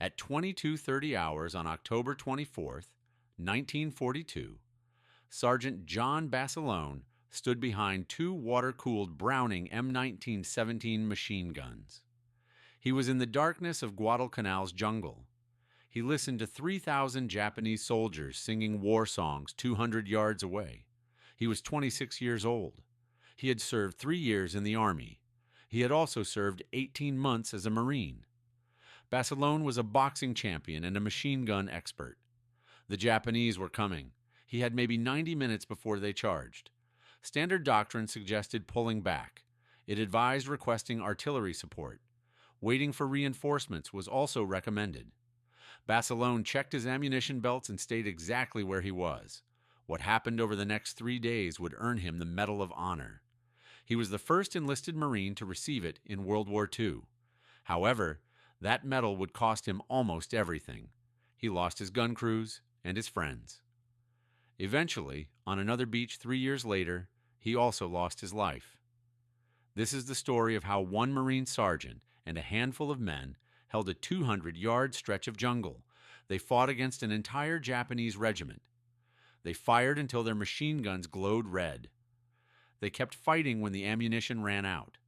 At 22:30 hours on October 24th, 1942, Sergeant John Basilone stood behind two water-cooled Browning M1917 machine guns. He was in the darkness of Guadalcanal's jungle. He listened to 3,000 Japanese soldiers singing war songs 200 yards away. He was 26 years old. He had served 3 years in the Army. He had also served 18 months as a Marine. Basilone was a boxing champion and a machine gun expert. The Japanese were coming. He had maybe 90 minutes before they charged. Standard doctrine suggested pulling back. It advised requesting artillery support. Waiting for reinforcements was also recommended. Basilone checked his ammunition belts and stayed exactly where he was. What happened over the next 3 days would earn him the Medal of Honor. He was the first enlisted Marine to receive it in World War II. However, that medal would cost him almost everything. He lost his gun crews and his friends. Eventually, on another beach 3 years later, he also lost his life. This is the story of how one Marine sergeant and a handful of men held a 200-yard stretch of jungle. They fought against an entire Japanese regiment. They fired until their machine guns glowed red. They kept fighting when the ammunition ran out.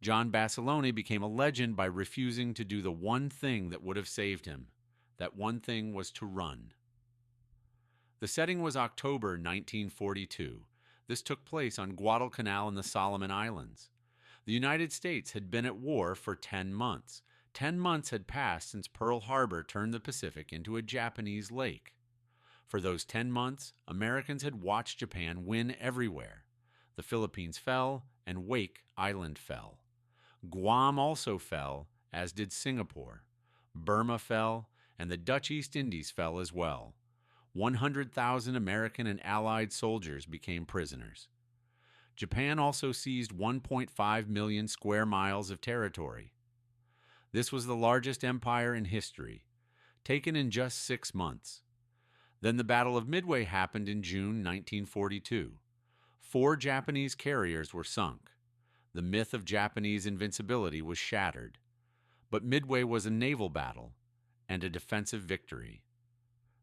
John Basilone became a legend by refusing to do the one thing that would have saved him. That one thing was to run. The setting was October 1942. This took place on Guadalcanal in the Solomon Islands. The United States had been at war for 10 months. 10 months had passed since Pearl Harbor turned the Pacific into a Japanese lake. For those 10 months, Americans had watched Japan win everywhere. The Philippines fell, and Wake Island fell. Guam also fell, as did Singapore. Burma fell, and the Dutch East Indies fell as well. 100,000 American and Allied soldiers became prisoners. Japan also seized 1.5 million square miles of territory. This was the largest empire in history, taken in just 6 months. Then the Battle of Midway happened in June 1942. 4 Japanese carriers were sunk. The myth of Japanese invincibility was shattered. But Midway was a naval battle and a defensive victory.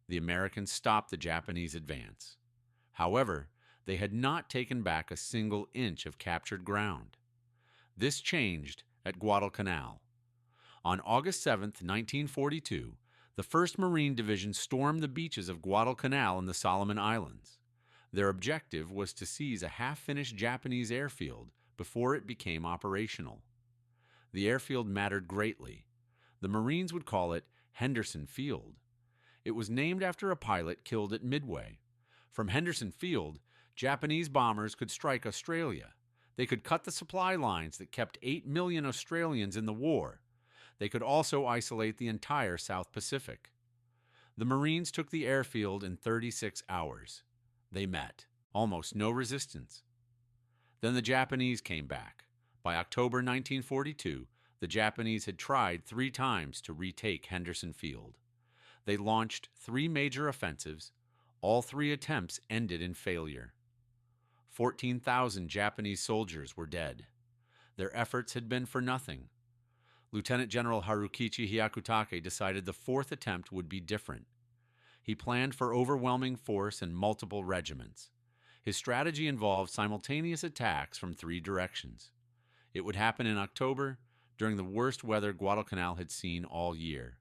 The Americans stopped the Japanese advance. However, they had not taken back a single inch of captured ground. This changed at Guadalcanal. On August 7, 1942, the 1st Marine Division stormed the beaches of Guadalcanal in the Solomon Islands. Their objective was to seize a half-finished Japanese airfield before it became operational. The airfield mattered greatly. The Marines would call it Henderson Field. It was named after a pilot killed at Midway. From Henderson Field, Japanese bombers could strike Australia. They could cut the supply lines that kept 8 million Australians in the war. They could also isolate the entire South Pacific. The Marines took the airfield in 36 hours. They met. Almost no resistance. Then the Japanese came back. By October 1942, the Japanese had tried 3 times to retake Henderson Field. They launched 3 major offensives. All 3 attempts ended in failure. 14,000 Japanese soldiers were dead. Their efforts had been for nothing. Lieutenant General Harukichi Hyakutake decided the 4th attempt would be different. He planned for overwhelming force and multiple regiments. His strategy involved simultaneous attacks from 3 directions. It would happen in October, during the worst weather Guadalcanal had seen all year.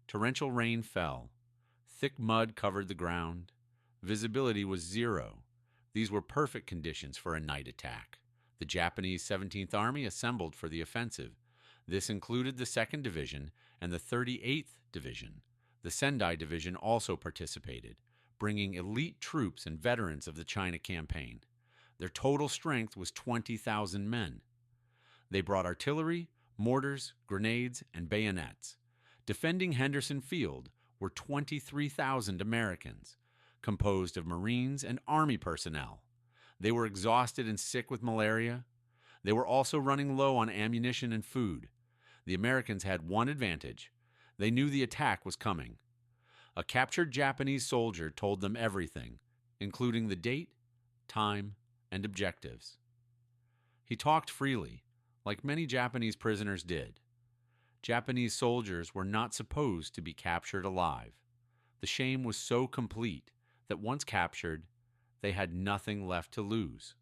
Torrential rain fell. Thick mud covered the ground. Visibility was 0. These were perfect conditions for a night attack. The Japanese 17th Army assembled for the offensive. This included the 2nd Division and the 38th Division. The Sendai Division also participated, bringing elite troops and veterans of the China campaign. Their total strength was 20,000 men. They brought artillery, mortars, grenades, and bayonets. Defending Henderson Field were 23,000 Americans, composed of Marines and Army personnel. They were exhausted and sick with malaria. They were also running low on ammunition and food. The Americans had one advantage. They knew the attack was coming. A captured Japanese soldier told them everything, including the date, time, and objectives. He talked freely, like many Japanese prisoners did. Japanese soldiers were not supposed to be captured alive. The shame was so complete that once captured, they had nothing left to lose.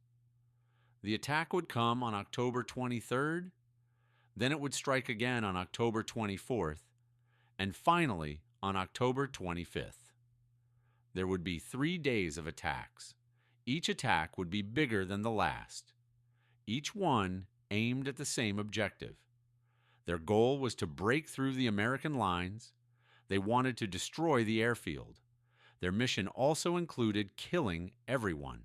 The attack would come on October 23rd, then it would strike again on October 24th, and finally on October 25th. There would be 3 days of attacks. Each attack would be bigger than the last. Each one aimed at the same objective. Their goal was to break through the American lines. They wanted to destroy the airfield. Their mission also included killing everyone.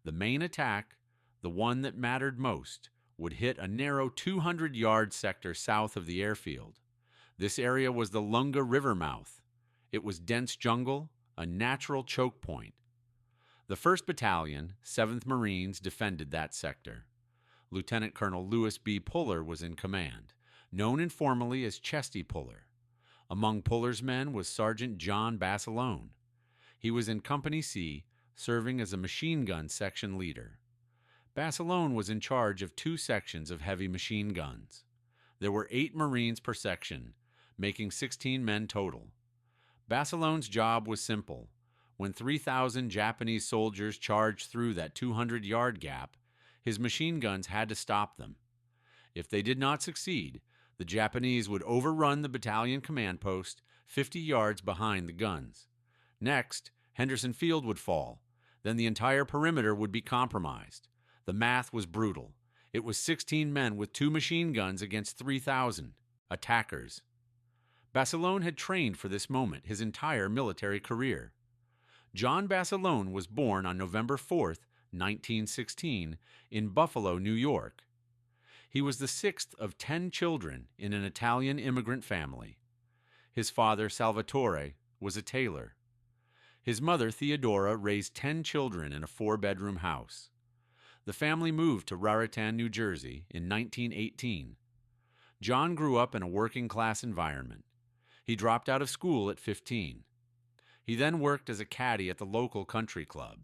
The main attack, the one that mattered most, would hit a narrow 200-yard sector south of the airfield. This area was the Lunga River mouth. It was dense jungle, a natural choke point. The 1st Battalion, 7th Marines, defended that sector. Lieutenant Colonel Lewis B. Puller was in command, known informally as Chesty Puller. Among Puller's men was Sergeant John Basilone. He was in Company C, serving as a machine gun section leader. Basilone was in charge of 2 sections of heavy machine guns. There were 8 Marines per section, making 16 men total. Basilone's job was simple. When 3,000 Japanese soldiers charged through that 200-yard gap, his machine guns had to stop them. If they did not succeed, the Japanese would overrun the battalion command post 50 yards behind the guns. Next, Henderson Field would fall. Then the entire perimeter would be compromised. The math was brutal. It was 16 men with 2 machine guns against 3,000 attackers. Basilone had trained for this moment his entire military career. John Basilone was born on November 4th, 1916, in Buffalo, New York. He was the 6th of 10 children in an Italian immigrant family. His father, Salvatore, was a tailor. His mother, Theodora, raised 10 children in a 4-bedroom house. The family moved to Raritan, New Jersey in 1918. John grew up in a working-class environment. He dropped out of school at 15. He then worked as a caddy at the local country club.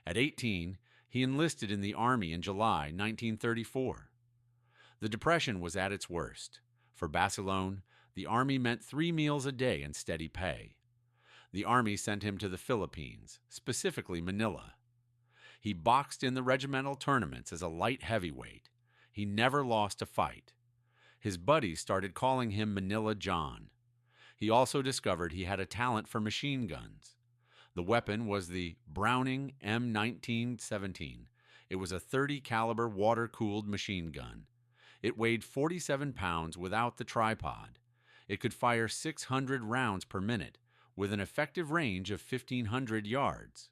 At 18, he enlisted in the Army in July 1934. The Depression was at its worst. For Basilone, the Army meant 3 meals a day and steady pay. The Army sent him to the Philippines, specifically Manila. He boxed in the regimental tournaments as a light heavyweight. He never lost a fight. His buddies started calling him Manila John. He also discovered he had a talent for machine guns. The weapon was the Browning M1917. It was a .30 caliber water-cooled machine gun. It weighed 47 pounds without the tripod. It could fire 600 rounds per minute, with an effective range of 1,500 yards.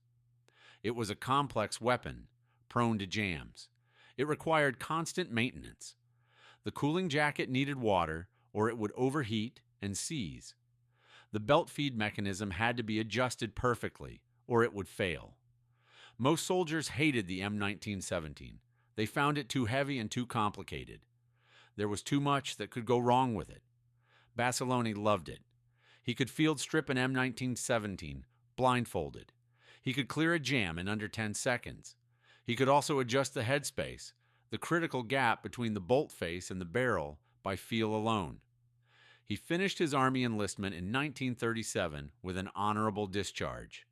It was a complex weapon, prone to jams. It required constant maintenance. The cooling jacket needed water, or it would overheat and seize. The belt feed mechanism had to be adjusted perfectly, or it would fail. Most soldiers hated the M1917. They found it too heavy and too complicated. There was too much that could go wrong with it. Basilone loved it. He could field strip an M1917, blindfolded. He could clear a jam in under 10 seconds. He could also adjust the headspace, the critical gap between the bolt face and the barrel, by feel alone. He finished his Army enlistment in 1937 with an honorable discharge.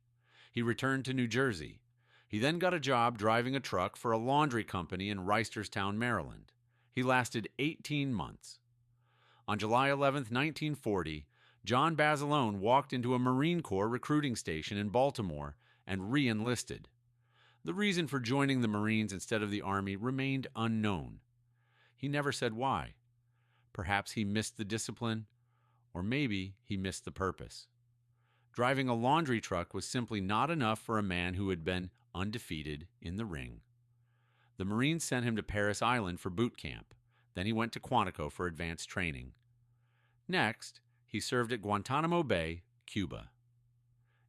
He returned to New Jersey. He then got a job driving a truck for a laundry company in Reisterstown, Maryland. He lasted 18 months. On July 11, 1940, John Basilone walked into a Marine Corps recruiting station in Baltimore and re-enlisted. The reason for joining the Marines instead of the Army remained unknown. He never said why. Perhaps he missed the discipline, or maybe he missed the purpose. Driving a laundry truck was simply not enough for a man who had been undefeated in the ring. The Marines sent him to Parris Island for boot camp. Then he went to Quantico for advanced training. Next, he served at Guantanamo Bay, Cuba.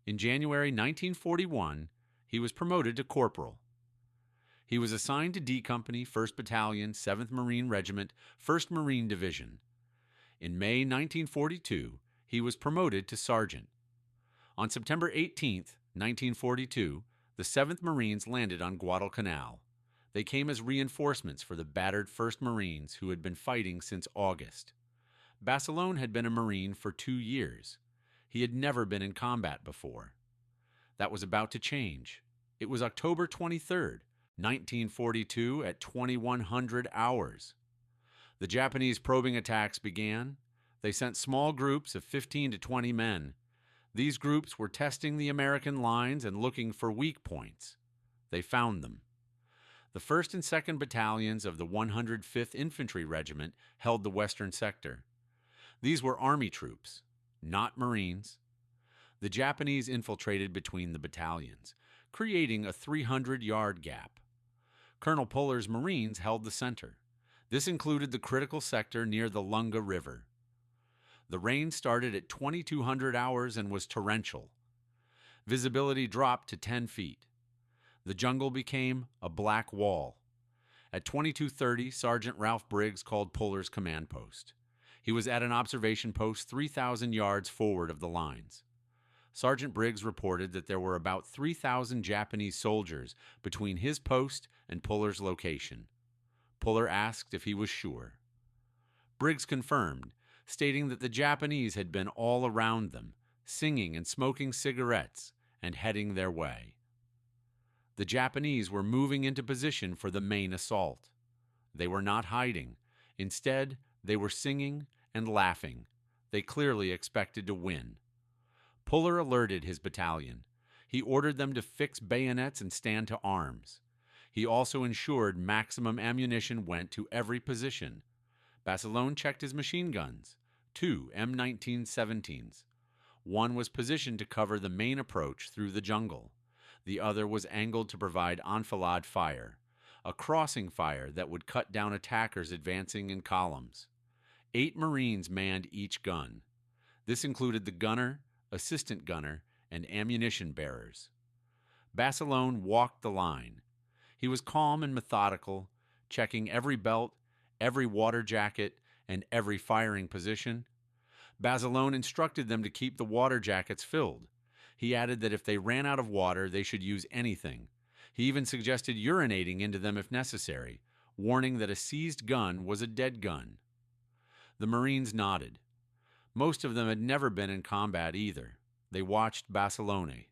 In January 1941, he was promoted to corporal. He was assigned to D Company, 1st Battalion, 7th Marine Regiment, 1st Marine Division. In May 1942, he was promoted to sergeant. On September 18, 1942, the 7th Marines landed on Guadalcanal. They came as reinforcements for the battered 1st Marines who had been fighting since August. Basilone had been a Marine for 2 years. He had never been in combat before. That was about to change. It was October 23rd, 1942 at 2100 hours. The Japanese probing attacks began. They sent small groups of 15 to 20 men. These groups were testing the American lines and looking for weak points. They found them. The 1st and 2nd Battalions of the 105th Infantry Regiment held the western sector. These were Army troops, not Marines. The Japanese infiltrated between the battalions, creating a 300-yard gap. Colonel Puller's Marines held the center. This included the critical sector near the Lunga River. The rain started at 2200 hours and was torrential. Visibility dropped to 10 feet. The jungle became a black wall. At 22:30, Sergeant Ralph Briggs called Puller's command post. He was at an observation post 3,000 yards forward of the lines. Sergeant Briggs reported that there were about 3,000 Japanese soldiers between his post and Puller's location. Puller asked if he was sure. Briggs confirmed, stating that the Japanese had been all around them, singing and smoking cigarettes and heading their way. The Japanese were moving into position for the main assault. They were not hiding. Instead, they were singing and laughing. They clearly expected to win. Puller alerted his battalion. He ordered them to fix bayonets and stand to arms. He also ensured maximum ammunition went to every position. Basilone checked his machine guns, 2 M1917s. One was positioned to cover the main approach through the jungle. The other was angled to provide enfilade fire, a crossing fire that would cut down attackers advancing in columns. 8 Marines manned each gun. This included the gunner, assistant gunner, and ammunition bearers. Basilone walked the line. He was calm and methodical, checking every belt, every water jacket, and every firing position. Basilone instructed them to keep the water jackets filled. He added that if they ran out of water, they should use anything. He even suggested urinating into them if necessary, warning that a seized gun was a dead gun. The Marines nodded. Most of them had never been in combat either. They watched Basilone.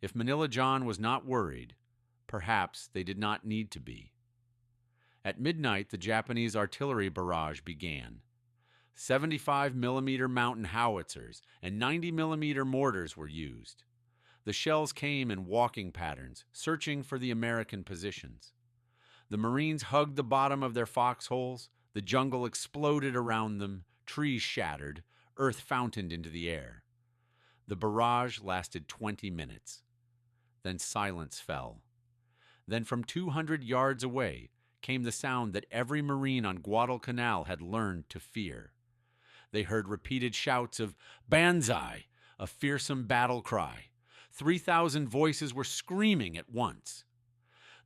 If Manila John was not worried, perhaps they did not need to be. At midnight, the Japanese artillery barrage began. 75mm mountain howitzers and 90mm mortars were used. The shells came in walking patterns, searching for the American positions. The Marines hugged the bottom of their foxholes. The jungle exploded around them, trees shattered, earth fountained into the air. The barrage lasted 20 minutes. Then silence fell. Then from 200 yards away came the sound that every Marine on Guadalcanal had learned to fear. They heard repeated shouts of "Banzai," a fearsome battle cry. 3,000 voices were screaming at once.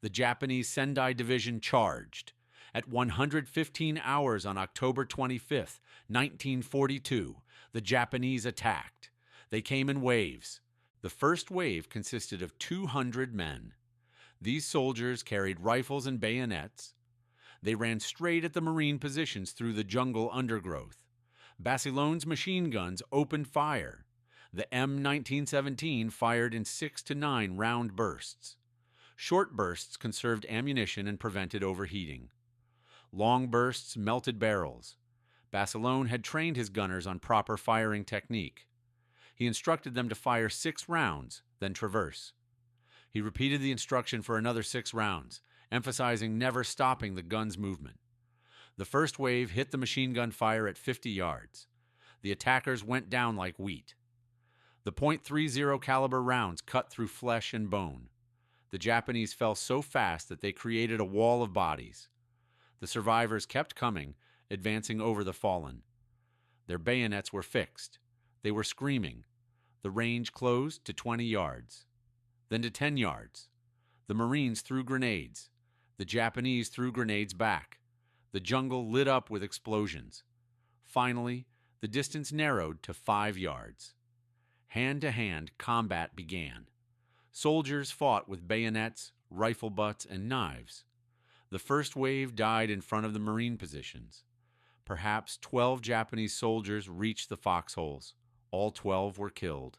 The Japanese Sendai Division charged. At 115 hours on October 25th, 1942, the Japanese attacked. They came in waves. The first wave consisted of 200 men. These soldiers carried rifles and bayonets. They ran straight at the Marine positions through the jungle undergrowth. Basilone's machine guns opened fire. The M1917 fired in 6 to 9 round bursts. Short bursts conserved ammunition and prevented overheating. Long bursts melted barrels. Basilone had trained his gunners on proper firing technique. He instructed them to fire 6 rounds, then traverse. He repeated the instruction for another 6 rounds, emphasizing never stopping the gun's movement. The first wave hit the machine gun fire at 50 yards. The attackers went down like wheat. The .30 caliber rounds cut through flesh and bone. The Japanese fell so fast that they created a wall of bodies. The survivors kept coming, advancing over the fallen. Their bayonets were fixed. They were screaming. The range closed to 20 yards. Then to 10 yards. The Marines threw grenades. The Japanese threw grenades back. The jungle lit up with explosions. Finally, the distance narrowed to 5 yards. Hand-to-hand combat began. Soldiers fought with bayonets, rifle butts, and knives. The first wave died in front of the Marine positions. Perhaps 12 Japanese soldiers reached the foxholes. All 12 were killed.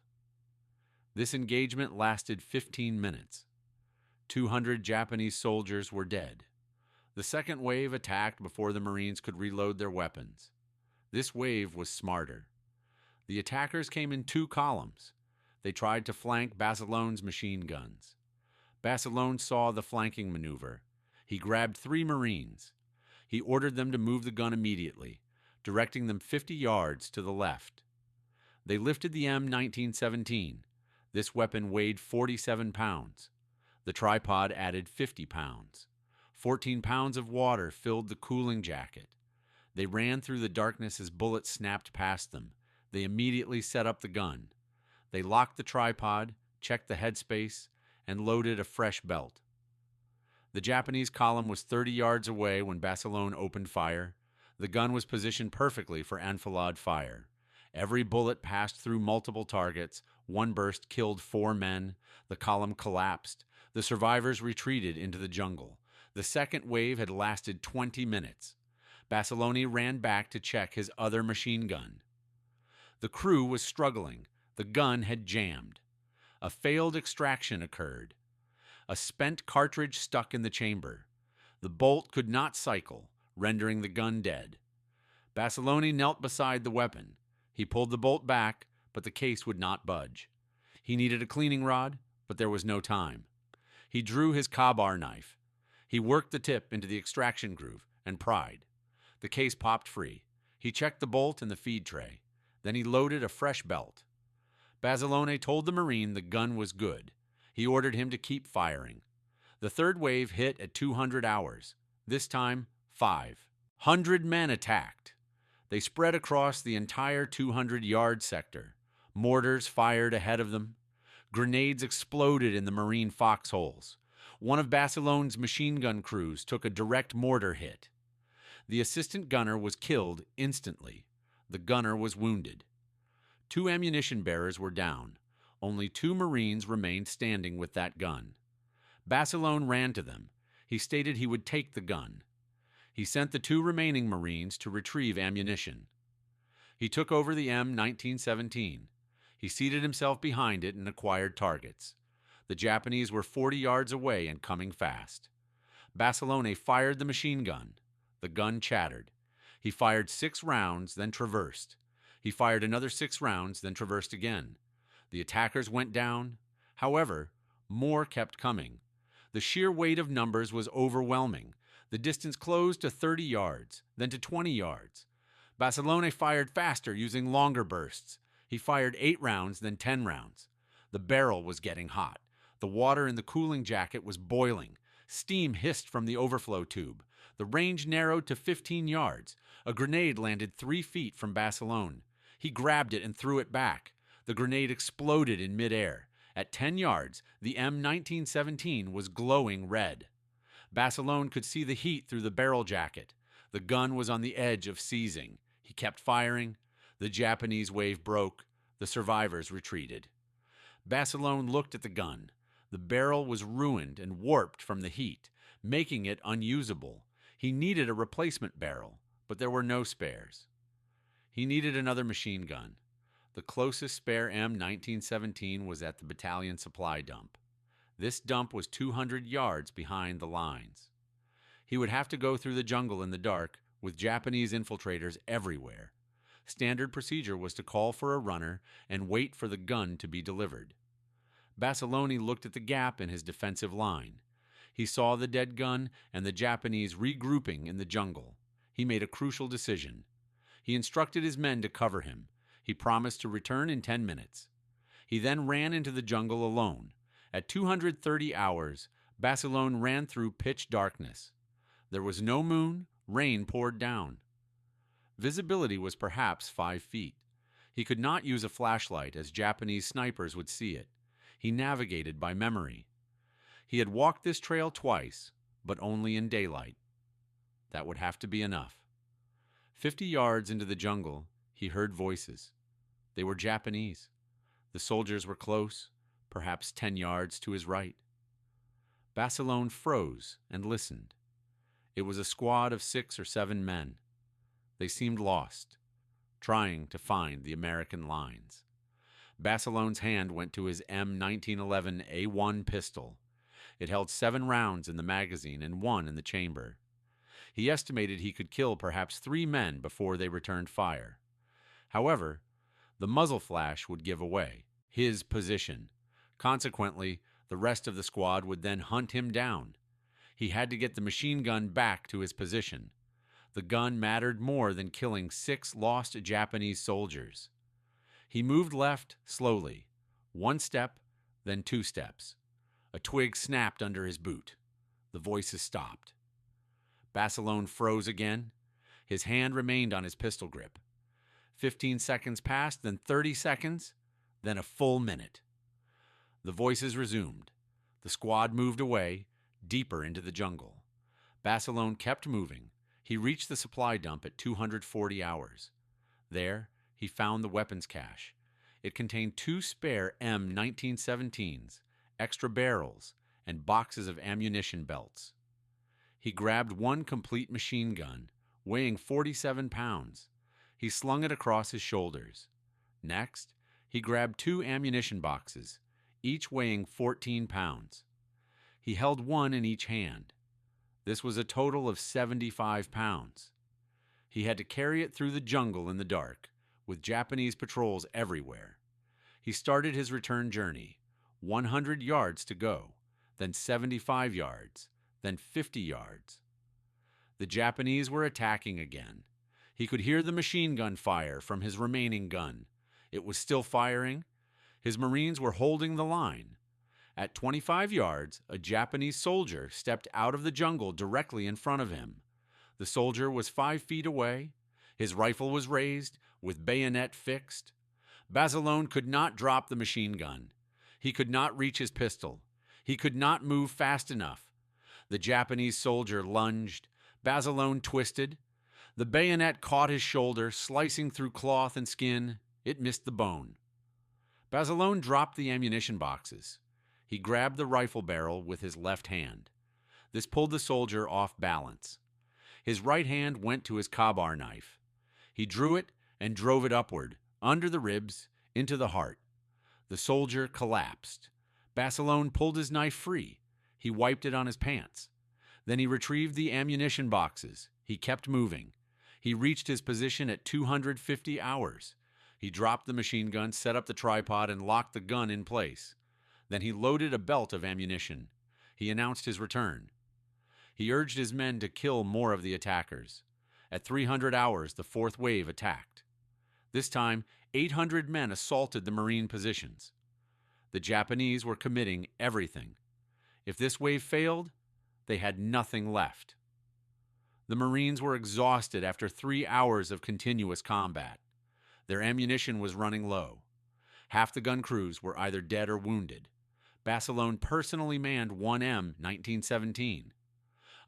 This engagement lasted 15 minutes. 200 Japanese soldiers were dead. The second wave attacked before the Marines could reload their weapons. This wave was smarter. The attackers came in 2 columns. They tried to flank Basilione's machine guns. Basilone saw the flanking maneuver. He grabbed 3 Marines. He ordered them to move the gun immediately, directing them 50 yards to the left. They lifted the M1917. This weapon weighed 47 pounds. The tripod added 50 pounds. 14 pounds of water filled the cooling jacket. They ran through the darkness as bullets snapped past them. They immediately set up the gun. They locked the tripod, checked the headspace, and loaded a fresh belt. The Japanese column was 30 yards away when Basilone opened fire. The gun was positioned perfectly for enfilade fire. Every bullet passed through multiple targets. One burst killed 4 men. The column collapsed. The survivors retreated into the jungle. The second wave had lasted 20 minutes. Basilone ran back to check his other machine gun. The crew was struggling. The gun had jammed. A failed extraction occurred. A spent cartridge stuck in the chamber. The bolt could not cycle, rendering the gun dead. Basilone knelt beside the weapon. He pulled the bolt back, but the case would not budge. He needed a cleaning rod, but there was no time. He drew his Ka-Bar knife. He worked the tip into the extraction groove and pried. The case popped free. He checked the bolt and the feed tray. Then he loaded a fresh belt. Basilone told the Marine the gun was good. He ordered him to keep firing. The third wave hit at 200 hours. This time, 500 men attacked. They spread across the entire 200-yard sector. Mortars fired ahead of them. Grenades exploded in the Marine foxholes. One of Basilone's machine gun crews took a direct mortar hit. The assistant gunner was killed instantly. The gunner was wounded. 2 ammunition bearers were down. Only 2 Marines remained standing with that gun. Basilone ran to them. He stated he would take the gun. He sent the 2 remaining Marines to retrieve ammunition. He took over the M1917. He seated himself behind it and acquired targets. The Japanese were 40 yards away and coming fast. Basilone fired the machine gun. The gun chattered. He fired 6 rounds, then traversed. He fired another 6 rounds, then traversed again. The attackers went down. However, more kept coming. The sheer weight of numbers was overwhelming. The distance closed to 30 yards, then to 20 yards. Basilone fired faster using longer bursts. He fired 8 rounds, then 10 rounds. The barrel was getting hot. The water in the cooling jacket was boiling. Steam hissed from the overflow tube. The range narrowed to 15 yards. A grenade landed 3 feet from Basilone. He grabbed it and threw it back. The grenade exploded in midair. At 10 yards, the M1917 was glowing red. Basilone could see the heat through the barrel jacket. The gun was on the edge of seizing. He kept firing. The Japanese wave broke. The survivors retreated. Basilone looked at the gun. The barrel was ruined and warped from the heat, making it unusable. He needed a replacement barrel, but there were no spares. He needed another machine gun. The closest spare M1917 was at the battalion supply dump. This dump was 200 yards behind the lines. He would have to go through the jungle in the dark with Japanese infiltrators everywhere. Standard procedure was to call for a runner and wait for the gun to be delivered. Basilone looked at the gap in his defensive line. He saw the dead gun and the Japanese regrouping in the jungle. He made a crucial decision. He instructed his men to cover him. He promised to return in 10 minutes. He then ran into the jungle alone. At 230 hours, Basilone ran through pitch darkness. There was no moon. Rain poured down. Visibility was perhaps 5 feet. He could not use a flashlight as Japanese snipers would see it. He navigated by memory. He had walked this trail twice, but only in daylight. That would have to be enough. 50 yards into the jungle, he heard voices. They were Japanese. The soldiers were close, perhaps 10 yards to his right. Basilone froze and listened. It was a squad of 6 or 7 men. They seemed lost, trying to find the American lines. Bassilone's hand went to his M1911A1 pistol. It held 7 rounds in the magazine and 1 in the chamber. He estimated he could kill perhaps 3 men before they returned fire. However, the muzzle flash would give away his position. Consequently, the rest of the squad would then hunt him down. He had to get the machine gun back to his position. The gun mattered more than killing 6 lost Japanese soldiers. He moved left slowly, 1 step, then 2 steps. A twig snapped under his boot. The voices stopped. Bassilone froze again. His hand remained on his pistol grip. 15 seconds passed, then 30 seconds, then a full minute. The voices resumed. The squad moved away, deeper into the jungle. Bassilone kept moving. He reached the supply dump at 240 hours. There, he found the weapons cache. It contained 2 spare M1917s, extra barrels, and boxes of ammunition belts. He grabbed 1 complete machine gun, weighing 47 pounds. He slung it across his shoulders. Next, he grabbed 2 ammunition boxes, each weighing 14 pounds. He held 1 in each hand. This was a total of 75 pounds. He had to carry it through the jungle in the dark, with Japanese patrols everywhere. He started his return journey, 100 yards to go, then 75 yards, then 50 yards. The Japanese were attacking again. He could hear the machine gun fire from his remaining gun. It was still firing. His Marines were holding the line. At 25 yards, a Japanese soldier stepped out of the jungle directly in front of him. The soldier was 5 feet away. His rifle was raised, with bayonet fixed. Bassilone could not drop the machine gun. He could not reach his pistol. He could not move fast enough. The Japanese soldier lunged. Bassilone twisted. The bayonet caught his shoulder, slicing through cloth and skin. It missed the bone. Bassilone dropped the ammunition boxes. He grabbed the rifle barrel with his left hand. This pulled the soldier off balance. His right hand went to his Ka-Bar knife. He drew it and drove it upward, under the ribs, into the heart. The soldier collapsed. Bassilone pulled his knife free. He wiped it on his pants. Then he retrieved the ammunition boxes. He kept moving. He reached his position at 250 hours. He dropped the machine gun, set up the tripod, and locked the gun in place. Then he loaded a belt of ammunition. He announced his return. He urged his men to kill more of the attackers. At 300 hours, the 4th wave attacked. This time, 800 men assaulted the Marine positions. The Japanese were committing everything. If this wave failed, they had nothing left. The Marines were exhausted after 3 hours of continuous combat. Their ammunition was running low. Half the gun crews were either dead or wounded. Bassilone personally manned 1 M1917.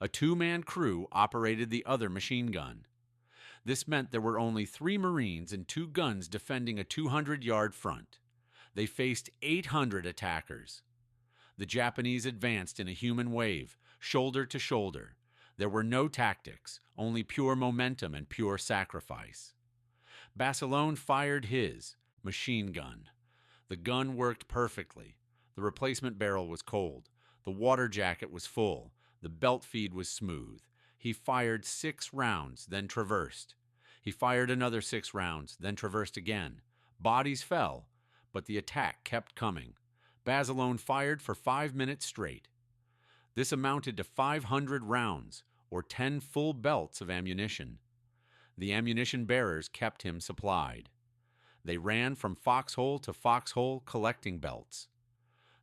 A 2-man crew operated the other machine gun. This meant there were only 3 Marines and 2 guns defending a 200-yard front. They faced 800 attackers. The Japanese advanced in a human wave, shoulder to shoulder. There were no tactics, only pure momentum and pure sacrifice. Bassilone fired his machine gun. The gun worked perfectly. The replacement barrel was cold. The water jacket was full. The belt feed was smooth. He fired 6 rounds, then traversed. He fired another 6 rounds, then traversed again. Bodies fell, but the attack kept coming. Bassilone fired for 5 minutes straight. This amounted to 500 rounds, or 10 full belts of ammunition. The ammunition bearers kept him supplied. They ran from foxhole to foxhole collecting belts.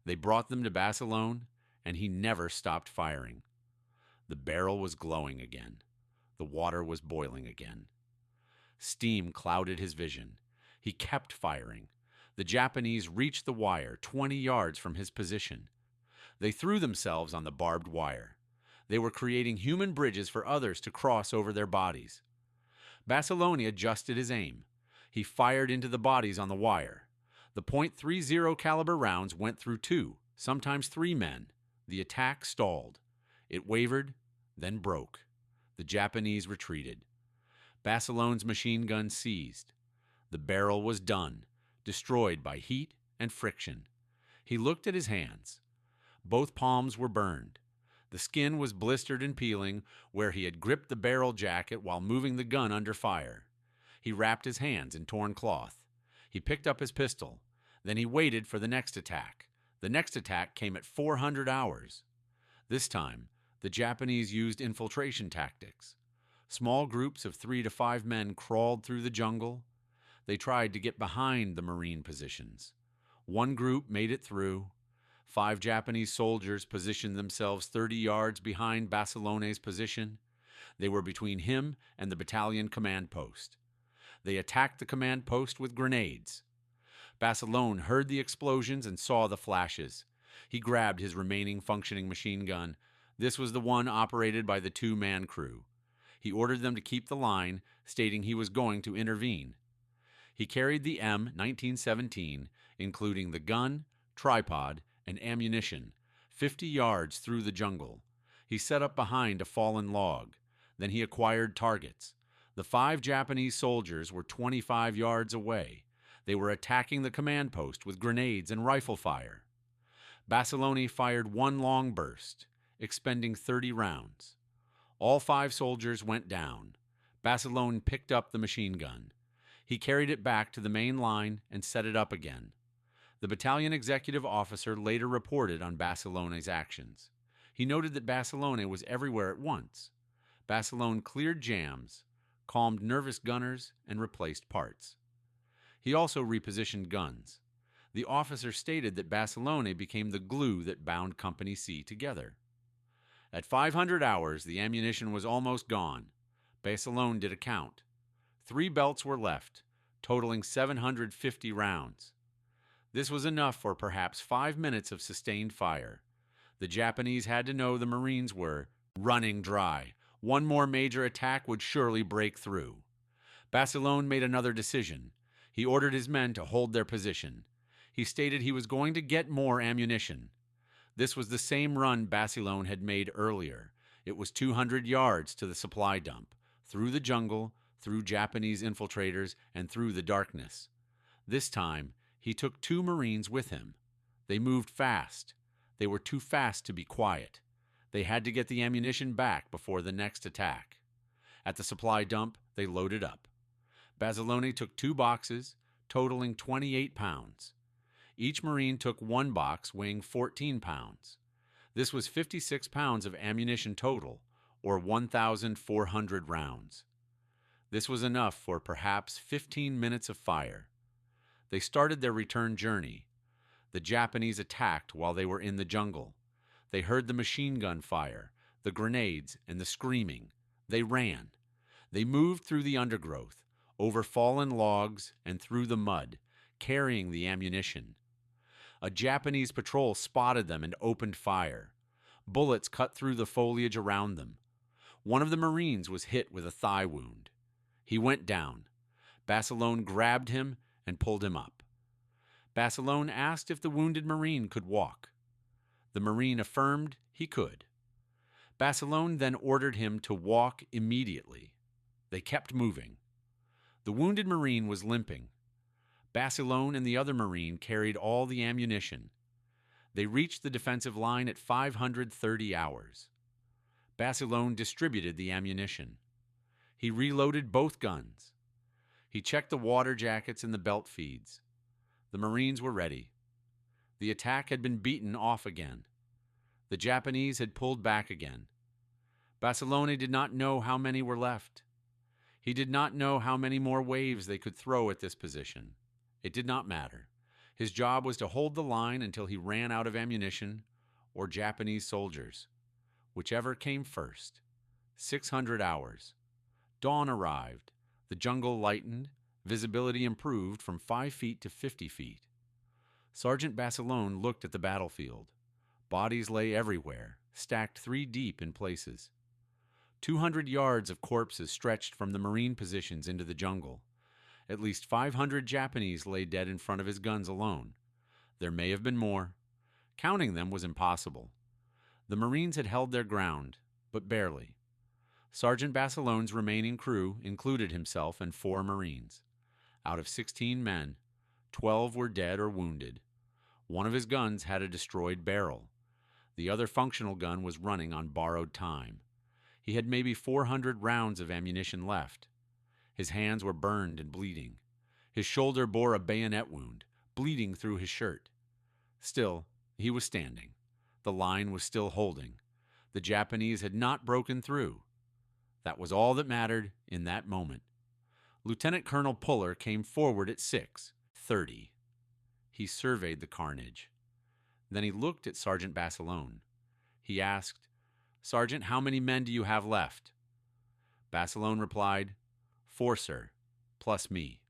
They brought them to Bassilone, and he never stopped firing. The barrel was glowing again. The water was boiling again. Steam clouded his vision. He kept firing. The Japanese reached the wire 20 yards from his position. They threw themselves on the barbed wire. They were creating human bridges for others to cross over their bodies. Bassilone adjusted his aim. He fired into the bodies on the wire. The .30 caliber rounds went through 2, sometimes 3 men. The attack stalled. It wavered, then broke. The Japanese retreated. Bassilone's machine gun seized. The barrel was done, destroyed by heat and friction. He looked at his hands. Both palms were burned. The skin was blistered and peeling where he had gripped the barrel jacket while moving the gun under fire. He wrapped his hands in torn cloth. He picked up his pistol. Then he waited for the next attack. The next attack came at 400 hours. This time, the Japanese used infiltration tactics. Small groups of 3 to 5 men crawled through the jungle. They tried to get behind the Marine positions. One group made it through. 5 Japanese soldiers positioned themselves 30 yards behind Bassilone's position. They were between him and the battalion command post. They attacked the command post with grenades. Bassilone heard the explosions and saw the flashes. He grabbed his remaining functioning machine gun. This was the one operated by the 2-man crew. He ordered them to keep the line, stating he was going to intervene. He carried the M1917, including the gun, tripod, and ammunition, 50 yards through the jungle. He set up behind a fallen log. Then he acquired targets. The 5 Japanese soldiers were 25 yards away. They were attacking the command post with grenades and rifle fire. Bassilone fired one long burst, expending 30 rounds. All 5 soldiers went down. Bassilone picked up the machine gun. He carried it back to the main line and set it up again. The battalion executive officer later reported on Bassilone's actions. He noted that Bassilone was everywhere at once. Bassilone cleared jams, calmed nervous gunners, and replaced parts. He also repositioned guns. The officer stated that Bassilone became the glue that bound Company C together. At 500 hours, the ammunition was almost gone. Bassilone did a count. 3 belts were left, totaling 750 rounds. This was enough for perhaps 5 minutes of sustained fire. The Japanese had to know the Marines were running dry. One more major attack would surely break through. Bassilone made another decision. He ordered his men to hold their position. He stated he was going to get more ammunition. This was the same run Bassilone had made earlier. It was 200 yards to the supply dump, through the jungle, through Japanese infiltrators, and through the darkness. This time, he took 2 Marines with him. They moved fast. They were too fast to be quiet. They had to get the ammunition back before the next attack. At the supply dump, they loaded up. Bassilone took 2 boxes, totaling 28 pounds. Each Marine took 1 box weighing 14 pounds. This was 56 pounds of ammunition total, or 1,400 rounds. This was enough for perhaps 15 minutes of fire. They started their return journey. The Japanese attacked while they were in the jungle. They heard the machine gun fire, the grenades, and the screaming. They ran. They moved through the undergrowth, over fallen logs, and through the mud, carrying the ammunition. A Japanese patrol spotted them and opened fire. Bullets cut through the foliage around them. One of the Marines was hit with a thigh wound. He went down. Bassilone grabbed him and pulled him up. Bassilone asked if the wounded Marine could walk. The Marine affirmed he could. Bassilone then ordered him to walk immediately. They kept moving. The wounded Marine was limping. Bassilone and the other Marine carried all the ammunition. They reached the defensive line at 530 hours. Bassilone distributed the ammunition. He reloaded both guns. He checked the water jackets and the belt feeds. The Marines were ready. The attack had been beaten off again. The Japanese had pulled back again. Bassilone did not know how many were left. He did not know how many more waves they could throw at this position. It did not matter. His job was to hold the line until he ran out of ammunition or Japanese soldiers. Whichever came first. 600 hours. Dawn arrived. The jungle lightened. Visibility improved from 5 feet to 50 feet. Sergeant Bassilone looked at the battlefield. Bodies lay everywhere, stacked 3 deep in places. 200 yards of corpses stretched from the Marine positions into the jungle. At least 500 Japanese lay dead in front of his guns alone. There may have been more. Counting them was impossible. The Marines had held their ground, but barely. Sergeant Bassilone's remaining crew included himself and 4 Marines. Out of 16 men, 12 were dead or wounded. One of his guns had a destroyed barrel. The other functional gun was running on borrowed time. He had maybe 400 rounds of ammunition left. His hands were burned and bleeding. His shoulder bore a bayonet wound, bleeding through his shirt. Still, he was standing. The line was still holding. The Japanese had not broken through. That was all that mattered in that moment. Lieutenant Colonel Puller came forward at 6:30. He surveyed the carnage. Then he looked at Sergeant Bassilone. He asked, "Sergeant, how many men do you have left?" Bassilone replied, "4, sir, plus me."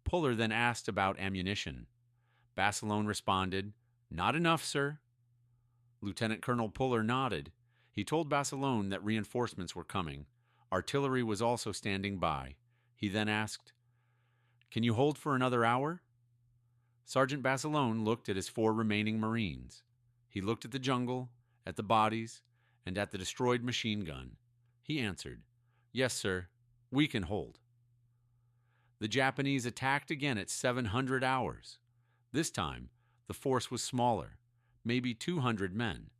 Puller then asked about ammunition. Bassilone responded, "Not enough, sir." Lieutenant Colonel Puller nodded. He told Bassilone that reinforcements were coming. Artillery was also standing by. He then asked, "Can you hold for another hour?" Sergeant Bassilone looked at his 4 remaining Marines. He looked at the jungle, at the bodies, and at the destroyed machine gun. He answered, "Yes, sir, we can hold." The Japanese attacked again at 700 hours. This time, the force was smaller, maybe 200 men.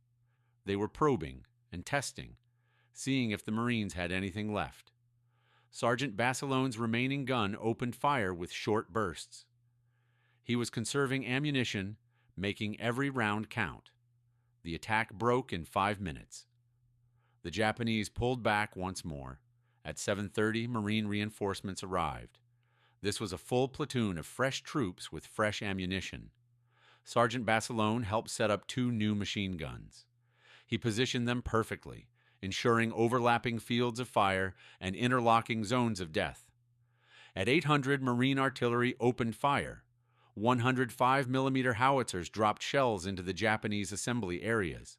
They were probing and testing, seeing if the Marines had anything left. Sergeant Bassilone's remaining gun opened fire with short bursts. He was conserving ammunition, making every round count. The attack broke in 5 minutes. The Japanese pulled back once more. At 7:30, Marine reinforcements arrived. This was a full platoon of fresh troops with fresh ammunition. Sergeant Bassilone helped set up 2 new machine guns. He positioned them perfectly, ensuring overlapping fields of fire and interlocking zones of death. At 800, Marine artillery opened fire. 105mm howitzers dropped shells into the Japanese assembly areas.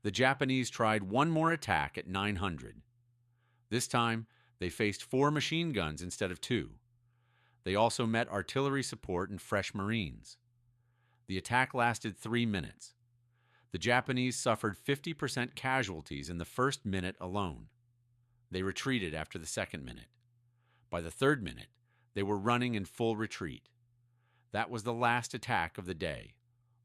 The Japanese tried one more attack at 900. This time, they faced 4 machine guns instead of 2. They also met artillery support and fresh Marines. The attack lasted 3 minutes. The Japanese suffered 50% casualties in the first minute alone. They retreated after the second minute. By the third minute, they were running in full retreat. That was the last attack of the day.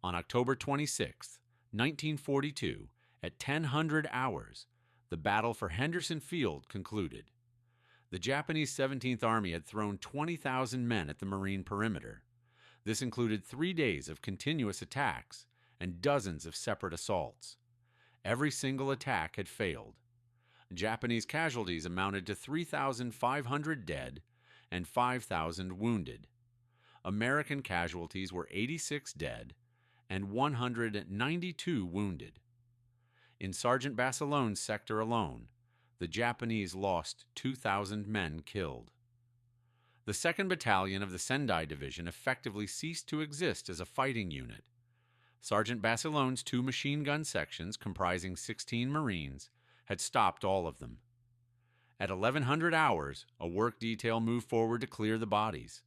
On October 26, 1942, at 1000 hours, the battle for Henderson Field concluded. The Japanese 17th Army had thrown 20,000 men at the Marine perimeter. This included 3 days of continuous attacks and dozens of separate assaults. Every single attack had failed. Japanese casualties amounted to 3,500 dead and 5,000 wounded. American casualties were 86 dead and 192 wounded. In Sergeant Bassilone's sector alone, the Japanese lost 2,000 men killed. The 2nd Battalion of the Sendai Division effectively ceased to exist as a fighting unit. Sergeant Bassilone's 2 machine gun sections, comprising 16 Marines, had stopped all of them. At 1100 hours, a work detail moved forward to clear the bodies.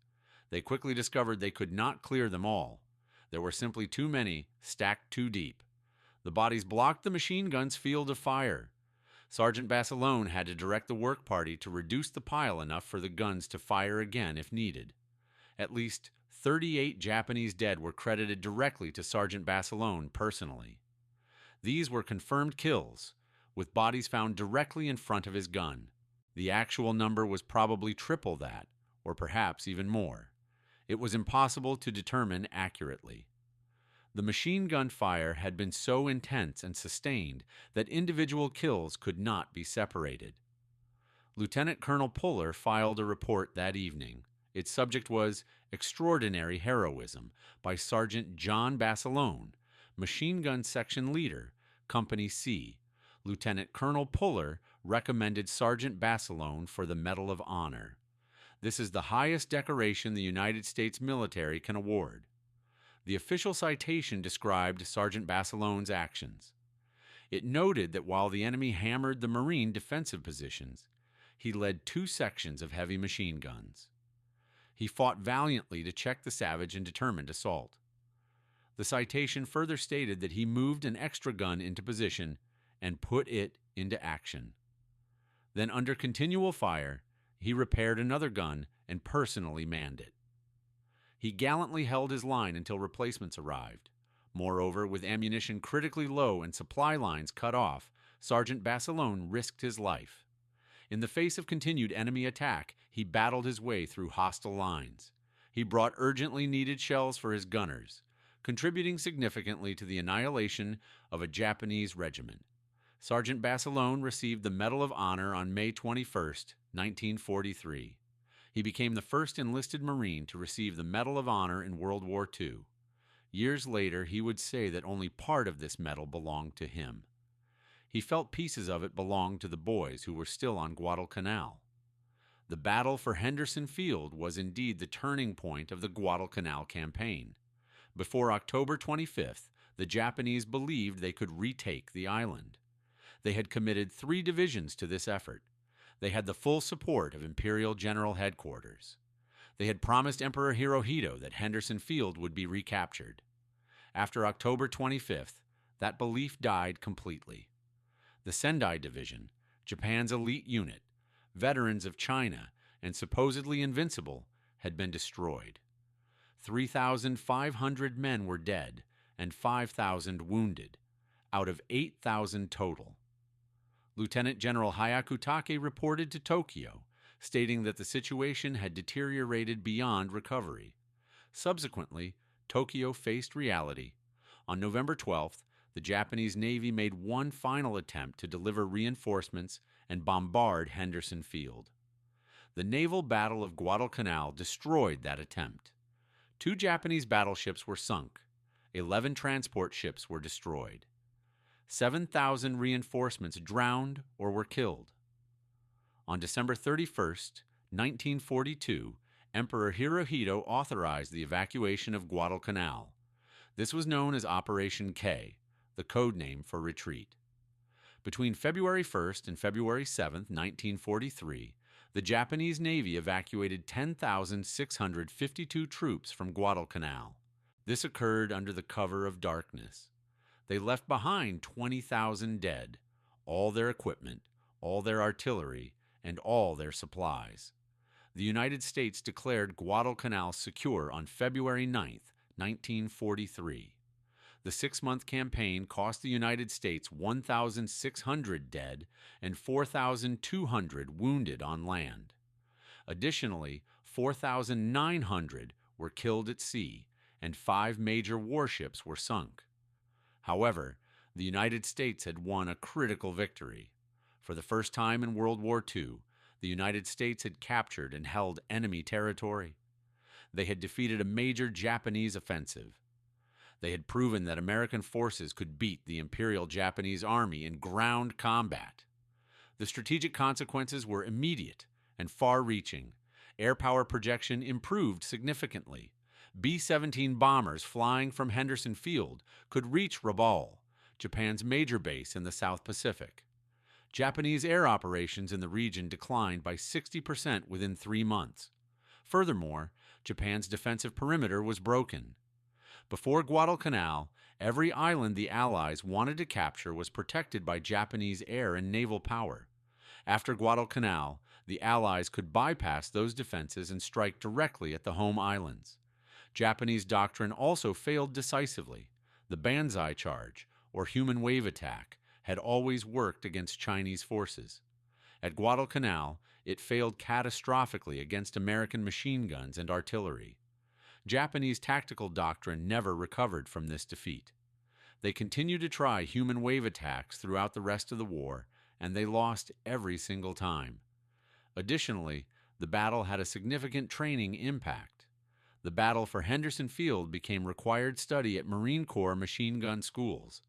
They quickly discovered they could not clear them all. There were simply too many, stacked too deep. The bodies blocked the machine gun's field of fire. Sergeant Bassilone had to direct the work party to reduce the pile enough for the guns to fire again if needed. At least 38 Japanese dead were credited directly to Sergeant Bassilone personally. These were confirmed kills, with bodies found directly in front of his gun. The actual number was probably triple that, or perhaps even more. It was impossible to determine accurately. The machine gun fire had been so intense and sustained that individual kills could not be separated. Lieutenant Colonel Puller filed a report that evening. Its subject was "Extraordinary Heroism" by Sergeant John Bassilone, Machine Gun Section Leader, Company C. Lieutenant Colonel Puller recommended Sergeant Bassilone for the Medal of Honor. This is the highest decoration the United States military can award. The official citation described Sergeant Bassilone's actions. It noted that while the enemy hammered the Marine defensive positions, he led 2 sections of heavy machine guns. He fought valiantly to check the savage and determined assault. The citation further stated that he moved an extra gun into position and put it into action. Then, under continual fire, he repaired another gun and personally manned it. He gallantly held his line until replacements arrived. Moreover, with ammunition critically low and supply lines cut off, Sergeant Basilone risked his life. In the face of continued enemy attack, he battled his way through hostile lines. He brought urgently needed shells for his gunners, contributing significantly to the annihilation of a Japanese regiment. Sergeant Basilone received the Medal of Honor on May 21, 1943. He became the first enlisted Marine to receive the Medal of Honor in World War II. Years later, he would say that only part of this medal belonged to him. He felt pieces of it belonged to the boys who were still on Guadalcanal. The battle for Henderson Field was indeed the turning point of the Guadalcanal campaign. Before October 25th, the Japanese believed they could retake the island. They had committed 3 divisions to this effort. They had the full support of Imperial General Headquarters. They had promised Emperor Hirohito that Henderson Field would be recaptured. After October 25th, that belief died completely. The Sendai Division, Japan's elite unit, veterans of China, and supposedly invincible, had been destroyed. 3,500 men were dead and 5,000 wounded, out of 8,000 total. Lieutenant General Hyakutake reported to Tokyo, stating that the situation had deteriorated beyond recovery. Subsequently, Tokyo faced reality. On November 12th, the Japanese Navy made one final attempt to deliver reinforcements and bombard Henderson Field. The naval battle of Guadalcanal destroyed that attempt. 2 Japanese battleships were sunk. 11 transport ships were destroyed. 7,000 reinforcements drowned or were killed. On December 31st, 1942, Emperor Hirohito authorized the evacuation of Guadalcanal. This was known as Operation K, the code name for retreat. Between February 1st and February 7th, 1943, the Japanese Navy evacuated 10,652 troops from Guadalcanal. This occurred under the cover of darkness. They left behind 20,000 dead, all their equipment, all their artillery, and all their supplies. The United States declared Guadalcanal secure on February 9th, 1943. The 6-month campaign cost the United States 1,600 dead and 4,200 wounded on land. Additionally, 4,900 were killed at sea, and 5 major warships were sunk. However, the United States had won a critical victory. For the first time in World War II, the United States had captured and held enemy territory. They had defeated a major Japanese offensive. They had proven that American forces could beat the Imperial Japanese Army in ground combat. The strategic consequences were immediate and far-reaching. Air power projection improved significantly. B-17 bombers flying from Henderson Field could reach Rabaul, Japan's major base in the South Pacific. Japanese air operations in the region declined by 60% within 3 months. Furthermore, Japan's defensive perimeter was broken. Before Guadalcanal, every island the Allies wanted to capture was protected by Japanese air and naval power. After Guadalcanal, the Allies could bypass those defenses and strike directly at the home islands. Japanese doctrine also failed decisively. The Banzai Charge, or human wave attack, had always worked against Chinese forces. At Guadalcanal, it failed catastrophically against American machine guns and artillery. Japanese tactical doctrine never recovered from this defeat. They continued to try human wave attacks throughout the rest of the war, and they lost every single time. Additionally, the battle had a significant training impact. The battle for Henderson Field became required study at Marine Corps machine gun schools.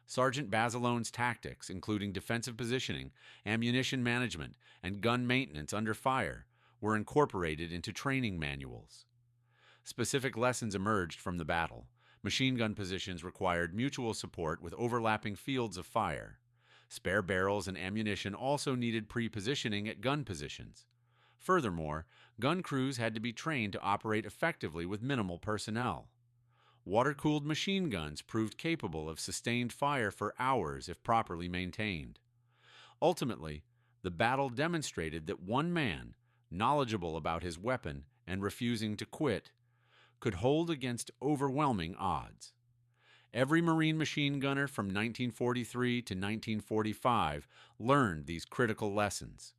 Sergeant Basilone's tactics, including defensive positioning, ammunition management, and gun maintenance under fire, were incorporated into training manuals. Specific lessons emerged from the battle. Machine gun positions required mutual support with overlapping fields of fire. Spare barrels and ammunition also needed pre-positioning at gun positions. Furthermore, gun crews had to be trained to operate effectively with minimal personnel. Water-cooled machine guns proved capable of sustained fire for hours if properly maintained. Ultimately, The battle demonstrated that one man, knowledgeable about his weapon and refusing to quit, could hold against overwhelming odds. Every Marine machine gunner from 1943 to 1945 learned these critical lessons.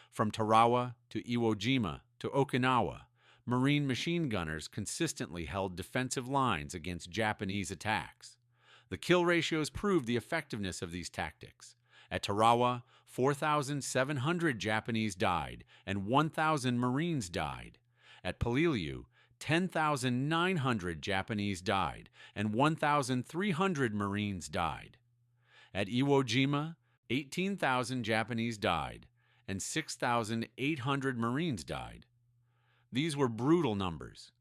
From Tarawa to Iwo Jima to Okinawa, Marine machine gunners consistently held defensive lines against Japanese attacks. The kill ratios proved the effectiveness of these tactics. At Tarawa, 4,700 Japanese died and 1,000 Marines died. At Peleliu, 10,900 Japanese died and 1,300 Marines died. At Iwo Jima, 18,000 Japanese died and 6,800 Marines died. These were brutal numbers.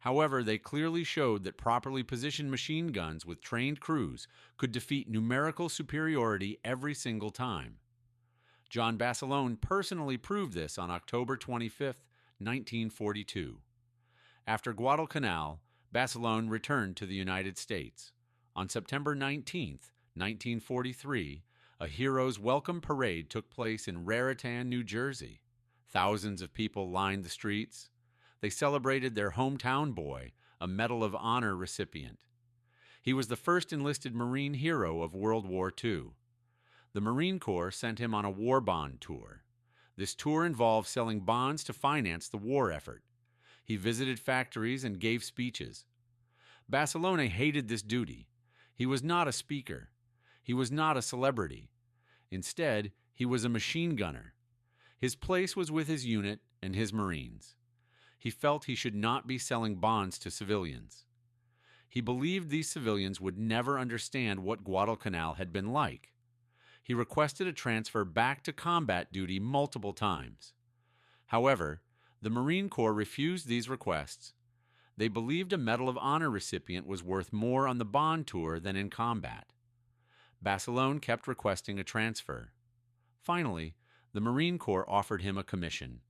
However, they clearly showed that properly positioned machine guns with trained crews could defeat numerical superiority every single time. John Basilone personally proved this on October 25, 1942. After Guadalcanal, Basilone returned to the United States. On September 19, 1943, a Heroes Welcome Parade took place in Raritan, New Jersey. Thousands of people lined the streets. They celebrated their hometown boy, a Medal of Honor recipient. He was the first enlisted Marine hero of World War II. The Marine Corps sent him on a war bond tour. This tour involved selling bonds to finance the war effort. He visited factories and gave speeches. Basilone hated this duty. He was not a speaker. He was not a celebrity. Instead, he was a machine gunner. His place was with his unit and his Marines. He felt he should not be selling bonds to civilians. He believed these civilians would never understand what Guadalcanal had been like. He requested a transfer back to combat duty multiple times. However, the Marine Corps refused these requests. They believed a Medal of Honor recipient was worth more on the bond tour than in combat. Basilone kept requesting a transfer. Finally, the Marine Corps offered him a commission.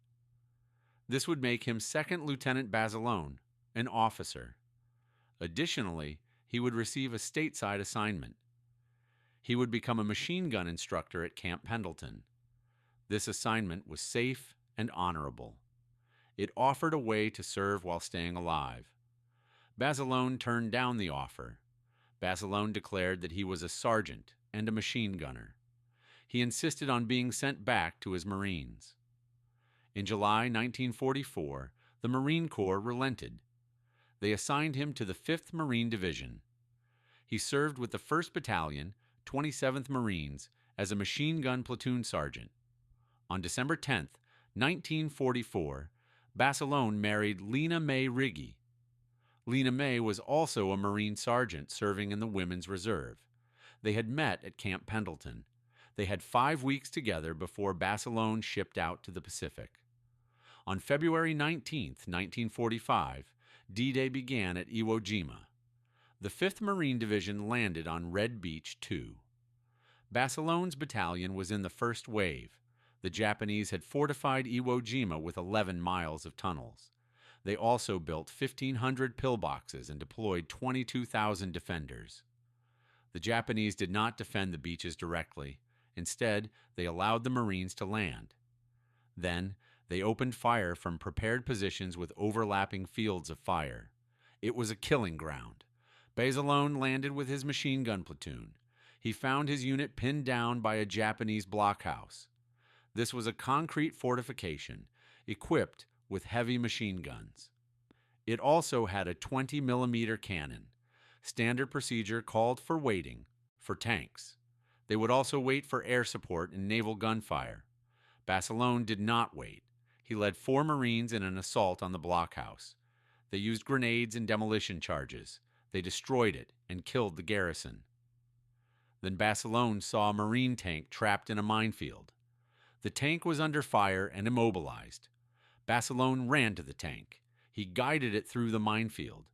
This would make him Second Lieutenant Basilone, an officer. Additionally, he would receive a stateside assignment. He would become a machine gun instructor at Camp Pendleton. This assignment was safe and honorable. It offered a way to serve while staying alive. Basilone turned down the offer. Basilone declared that he was a sergeant and a machine gunner. He insisted on being sent back to his Marines. In July 1944, the Marine Corps relented. They assigned him to the 5th Marine Division. He served with the 1st Battalion, 27th Marines, as a machine gun platoon sergeant. On December 10, 1944, Basilone married Lena May Riggy. Lena May was also a Marine sergeant serving in the Women's Reserve. They had met at Camp Pendleton. They had 5 weeks together before Basilone shipped out to the Pacific. On February 19, 1945, D-Day began at Iwo Jima. The 5th Marine Division landed on Red Beach 2. Basilone's battalion was in the first wave. The Japanese had fortified Iwo Jima with 11 miles of tunnels. They also built 1,500 pillboxes and deployed 22,000 defenders. The Japanese did not defend the beaches directly. Instead, they allowed the Marines to land. Then, they opened fire from prepared positions with overlapping fields of fire. It was a killing ground. Basilone landed with his machine gun platoon. He found his unit pinned down by a Japanese blockhouse. This was a concrete fortification, equipped with heavy machine guns. It also had a 20mm cannon. Standard procedure called for waiting for tanks. They would also wait for air support and naval gunfire. Basilone did not wait. He led 4 Marines in an assault on the blockhouse. They used grenades and demolition charges. They destroyed it and killed the garrison. Then Basilone saw a Marine tank trapped in a minefield. The tank was under fire and immobilized. Basilone ran to the tank. He guided it through the minefield.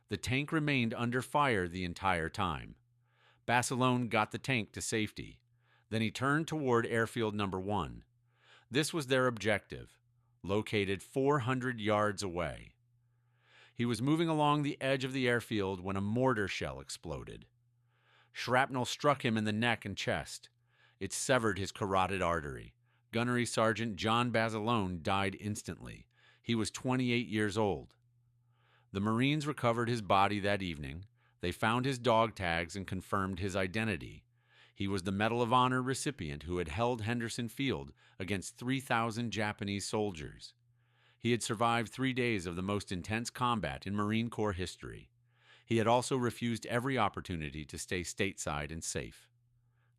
The tank remained under fire the entire time. Basilone got the tank to safety. Then he turned toward Airfield No. 1. This was their objective, located 400 yards away. He was moving along the edge of the airfield when a mortar shell exploded. Shrapnel struck him in the neck and chest. It severed his carotid artery, Gunnery Sergeant John Basilone died instantly. He was 28 years old. The Marines recovered his body that evening. They found his dog tags and confirmed his identity. He was the Medal of Honor recipient who had held Henderson Field against 3,000 Japanese soldiers. He had survived 3 days of the most intense combat in Marine Corps history. He had also refused every opportunity to stay stateside and safe.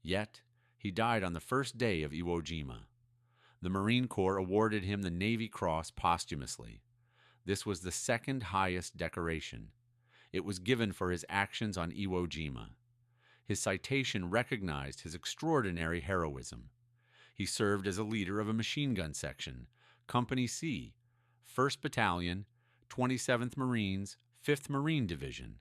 Yet, he died on the first day of Iwo Jima. The Marine Corps awarded him the Navy Cross posthumously. This was the second highest decoration. It was given for his actions on Iwo Jima. His citation recognized his extraordinary heroism. He served as a leader of a machine gun section, Company C, 1st Battalion, 27th Marines, 5th Marine Division.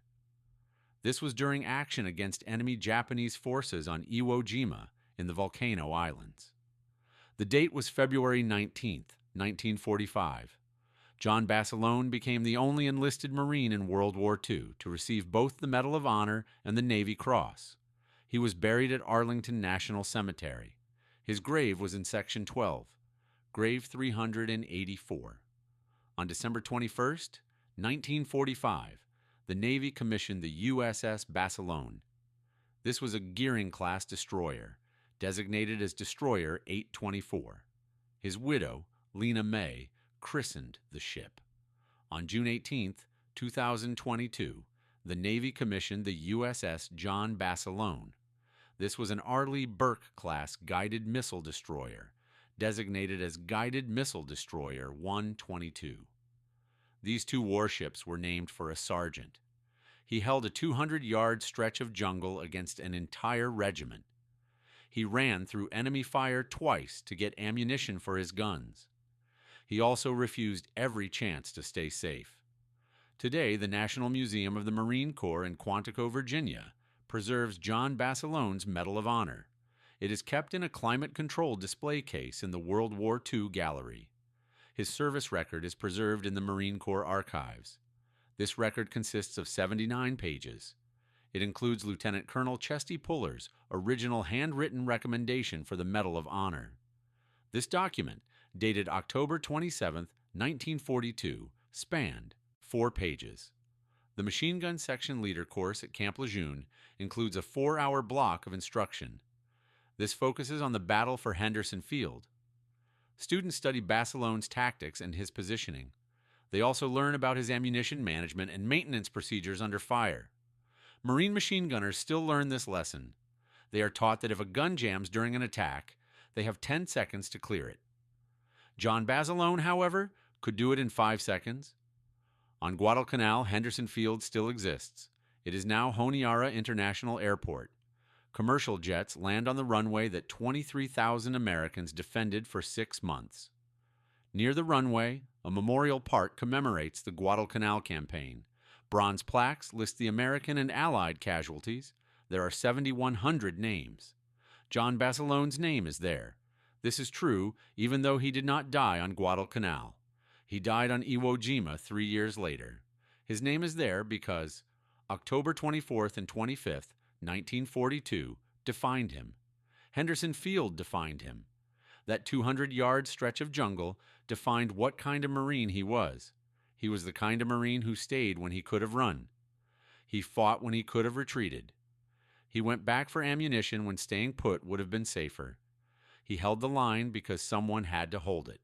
This was during action against enemy Japanese forces on Iwo Jima in the Volcano Islands. The date was February 19, 1945. John Basilone became the only enlisted Marine in World War II to receive both the Medal of Honor and the Navy Cross. He was buried at Arlington National Cemetery. His grave was in Section 12, grave 384. On December 21, 1945, the Navy commissioned the USS Basilone. This was a Gearing-class destroyer, designated as Destroyer 824. His widow, Lena May, christened the ship. On June 18, 2022, the Navy commissioned the USS John Basilone. This was an Arleigh Burke-class guided missile destroyer, designated as Guided Missile Destroyer 122. These two warships were named for a sergeant. He held a 200-yard stretch of jungle against an entire regiment. He ran through enemy fire twice to get ammunition for his guns. He also refused every chance to stay safe. Today, the National Museum of the Marine Corps in Quantico, Virginia, preserves John Basilone's Medal of Honor. It is kept in a climate-controlled display case in the World War II gallery. His service record is preserved in the Marine Corps archives. This record consists of 79 pages. It includes Lieutenant Colonel Chesty Puller's original handwritten recommendation for the Medal of Honor. This document, dated October 27, 1942, spanned 4 pages. The Machine Gun Section Leader course at Camp Lejeune includes a 4-hour block of instruction. This focuses on the battle for Henderson Field. Students study Basilone's tactics and his positioning. They also learn about his ammunition management and maintenance procedures under fire. Marine machine gunners still learn this lesson. They are taught that if a gun jams during an attack, they have 10 seconds to clear it. John Basilone, however, could do it in 5 seconds. On Guadalcanal, Henderson Field still exists. It is now Honiara International Airport. Commercial jets land on the runway that 23,000 Americans defended for 6 months. Near the runway, a memorial park commemorates the Guadalcanal campaign. Bronze plaques list the American and Allied casualties. There are 7,100 names. John Basilone's name is there. This is true even though he did not die on Guadalcanal. He died on Iwo Jima 3 years later. His name is there because October 24th and 25th, 1942, defined him. Henderson Field defined him. That 200-yard stretch of jungle defined what kind of Marine he was. He was the kind of Marine who stayed when he could have run. He fought when he could have retreated. He went back for ammunition when staying put would have been safer. He held the line because someone had to hold it.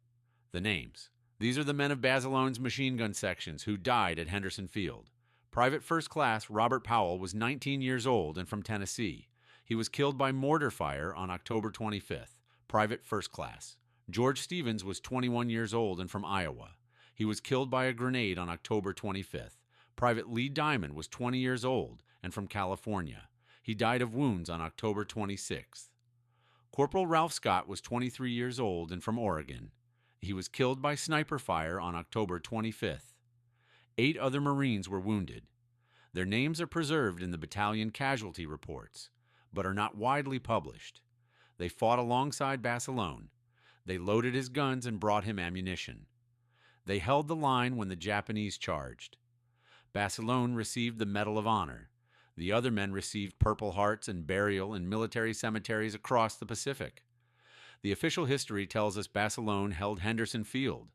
The names. These are the men of Basilone's machine gun sections who died at Henderson Field. Private First Class Robert Powell was 19 years old and from Tennessee. He was killed by mortar fire on October 25th. Private First Class. George Stevens was 21 years old and from Iowa. He was killed by a grenade on October 25th. Private Lee Diamond was 20 years old and from California. He died of wounds on October 26th. Corporal Ralph Scott was 23 years old and from Oregon. He was killed by sniper fire on October 25th. 8 other Marines were wounded. Their names are preserved in the battalion casualty reports, but are not widely published. They fought alongside Basilone. They loaded his guns and brought him ammunition. They held the line when the Japanese charged. Basilone received the Medal of Honor. The other men received Purple Hearts and burial in military cemeteries across the Pacific. The official history tells us Basilone held Henderson Field.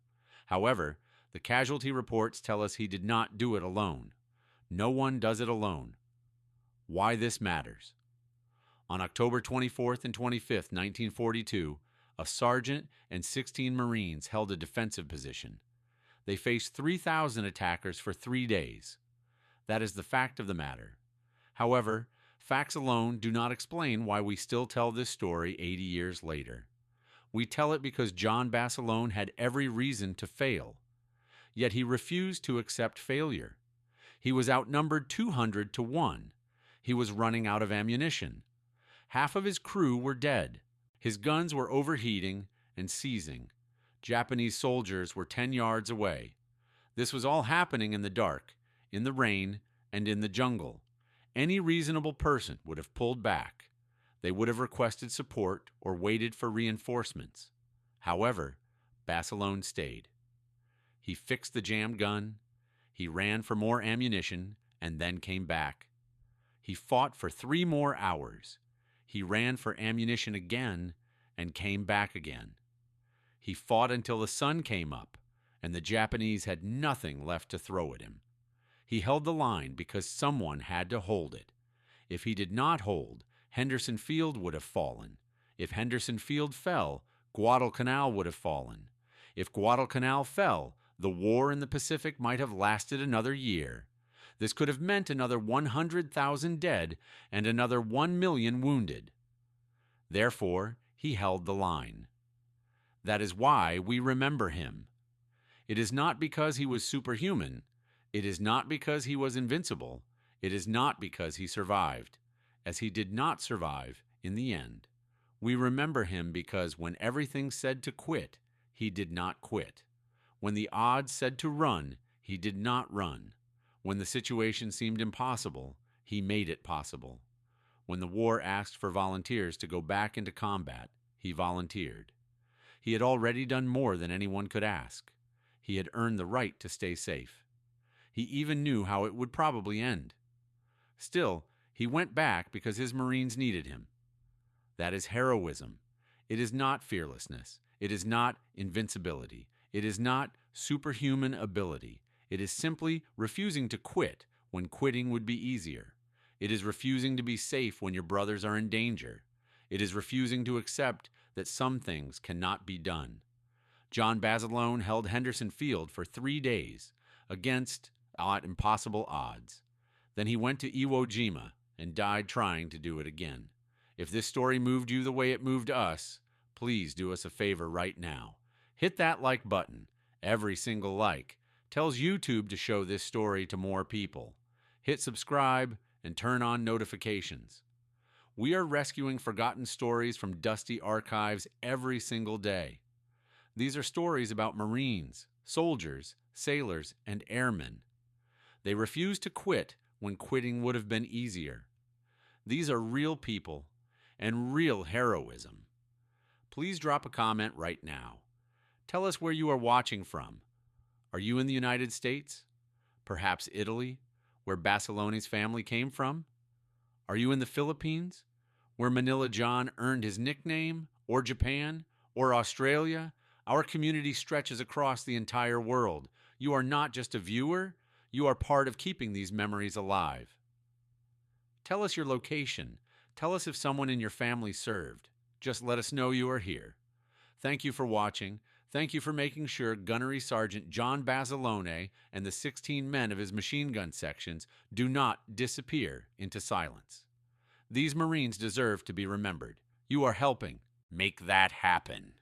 However, the casualty reports tell us he did not do it alone. No one does it alone. Why this matters. On October 24th and 25th, 1942, a sergeant and 16 Marines held a defensive position. They faced 3,000 attackers for 3 days. That is the fact of the matter. However, facts alone do not explain why we still tell this story 80 years later. We tell it because John Basilone had every reason to fail. Yet he refused to accept failure. He was outnumbered 200 to 1. He was running out of ammunition. Half of his crew were dead. His guns were overheating and seizing. Japanese soldiers were 10 yards away. This was all happening in the dark, in the rain, and in the jungle. Any reasonable person would have pulled back. They would have requested support or waited for reinforcements. However, Basilone stayed. He fixed the jammed gun. He ran for more ammunition and then came back. He fought for 3 more hours. He ran for ammunition again and came back again. He fought until the sun came up and the Japanese had nothing left to throw at him. He held the line because someone had to hold it. If he did not hold, Henderson Field would have fallen. If Henderson Field fell, Guadalcanal would have fallen. If Guadalcanal fell, the war in the Pacific might have lasted another year. This could have meant another 100,000 dead and another 1 million wounded. Therefore, he held the line. That is why we remember him. It is not because he was superhuman. It is not because he was invincible. It is not because he survived, as he did not survive in the end. We remember him because when everything said to quit, he did not quit. When the odds said to run, he did not run. When the situation seemed impossible, he made it possible. When the war asked for volunteers to go back into combat, he volunteered. He had already done more than anyone could ask. He had earned the right to stay safe. He even knew how it would probably end. Still, he went back because his Marines needed him. That is heroism. It is not fearlessness. It is not invincibility. It is not superhuman ability. It is simply refusing to quit when quitting would be easier. It is refusing to be safe when your brothers are in danger. It is refusing to accept that some things cannot be done. John Basilone held Henderson Field for 3 days against impossible odds. Then he went to Iwo Jima and died trying to do it again. If this story moved you the way it moved us, please do us a favor right now. Hit that like button. Every single like tells YouTube to show this story to more people. Hit subscribe and turn on notifications. We are rescuing forgotten stories from dusty archives every single day. These are stories about Marines, soldiers, sailors, and airmen. They refused to quit when quitting would have been easier. These are real people and real heroism. Please drop a comment right now. Tell us where you are watching from. Are you in the United States? Perhaps Italy, where Basilone's family came from? Are you in the Philippines, where Manila John earned his nickname, or Japan, or Australia? Our community stretches across the entire world. You are not just a viewer, you are part of keeping these memories alive. Tell us your location. Tell us if someone in your family served. Just let us know you are here. Thank you for watching. Thank you for making sure Gunnery Sergeant John Basilone and the 16 men of his machine gun sections do not disappear into silence. These Marines deserve to be remembered. You are helping make that happen.